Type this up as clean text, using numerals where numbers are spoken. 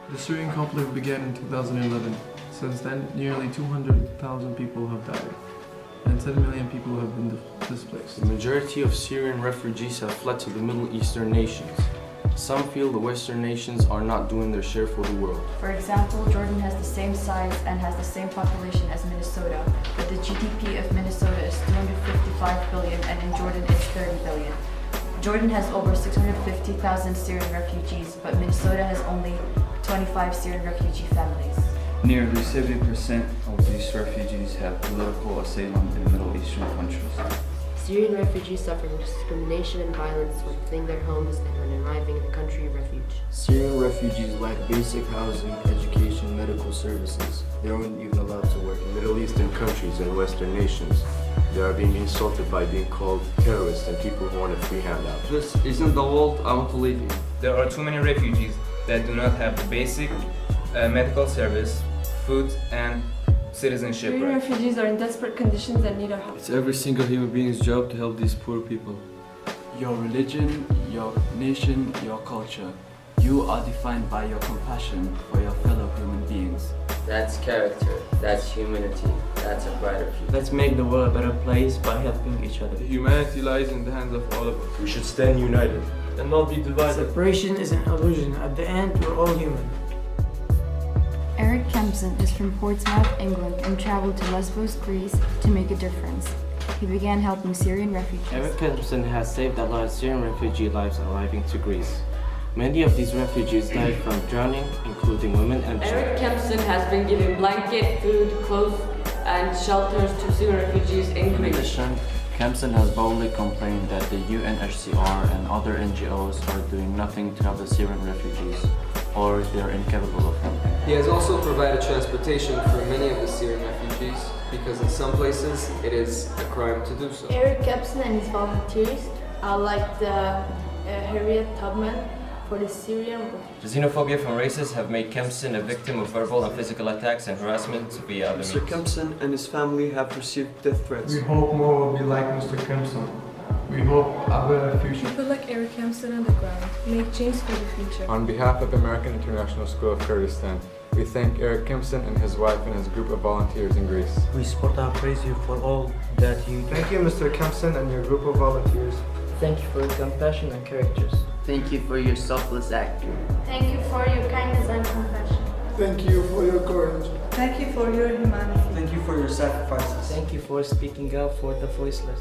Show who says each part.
Speaker 1: The Syrian conflict began in 2011. Since then, nearly 200,000 people have died, and 10 million people have been displaced.
Speaker 2: The majority of Syrian refugees have fled to the Middle Eastern nations. Some feel the Western nations are not doing their share for the world.
Speaker 3: For example, Jordan has the same size and has the same population as Minnesota, but the GDP of Minnesota is 255 billion and in Jordan it's 30 billion. Jordan has over 650,000 Syrian refugees, but Minnesota has only 25 Syrian refugee families.
Speaker 4: Nearly 70% of these refugees have political asylum in Middle Eastern countries.
Speaker 5: Syrian refugees suffer discrimination and violence when fleeing their homes and when arriving in a country of refuge.
Speaker 6: Syrian refugees lack basic housing, education, medical services. They aren't even allowed to work.
Speaker 7: In Middle Eastern countries and Western nations, they are being insulted by being called terrorists and people who want a free handout.
Speaker 8: This isn't the world I want to live in.
Speaker 9: There are too many refugees that do not have the basic medical service, food, and citizenship
Speaker 10: Syrian
Speaker 9: rights.
Speaker 10: refugees are in desperate conditions and need our help.
Speaker 11: It's every single human being's job to help these poor people.
Speaker 12: Your religion, your nation, your culture. You are defined by your compassion for your fellow human beings.
Speaker 13: That's character, that's humanity, that's a brighter future.
Speaker 14: Let's make the world a better place by helping each other.
Speaker 11: Humanity lies in the hands of all of us.
Speaker 7: We should stand united
Speaker 14: and not be divided.
Speaker 15: Separation is an illusion. At the end, we're all human.
Speaker 3: Eric Kempson is from Portsmouth, England, and traveled to Lesbos, Greece to make a difference. He began helping Syrian refugees.
Speaker 2: Eric Kempson has saved a lot of Syrian refugee lives arriving to Greece. Many of these refugees died from drowning, including women and children.
Speaker 5: Eric Kempson has been giving blanket, food, clothes, and shelters to Syrian refugees in Greece.
Speaker 4: In addition, Kempson has boldly complained that the UNHCR and other NGOs are doing nothing to help the Syrian refugees, or they are incapable of helping.
Speaker 8: He has also provided transportation for many of the Syrian refugees because in some places it is a crime to do so.
Speaker 16: Eric Kempson and his volunteers are like the Harriet Tubman for the Syrian refugees.
Speaker 9: The xenophobia from racists have made Kempson a victim of verbal and physical attacks and harassment via other means.
Speaker 17: Mr. Kempson and his family have received death threats.
Speaker 1: We hope more will be like Mr. Kempson. We hope a better future.
Speaker 10: People like Eric Kempson on the ground make change for the future.
Speaker 18: On behalf of American International School of Kurdistan, we thank Eric Kempson and his wife and his group of volunteers in Greece.
Speaker 14: We support and praise you for all that you do.
Speaker 1: Thank you, Mr. Kempson, and your group of volunteers.
Speaker 14: Thank you for your compassion and characters.
Speaker 13: Thank you for your selfless act.
Speaker 16: Thank you for your kindness and compassion.
Speaker 15: Thank you for your courage.
Speaker 10: Thank you for your humanity.
Speaker 17: Thank you for your sacrifices.
Speaker 14: Thank you for speaking up for the voiceless.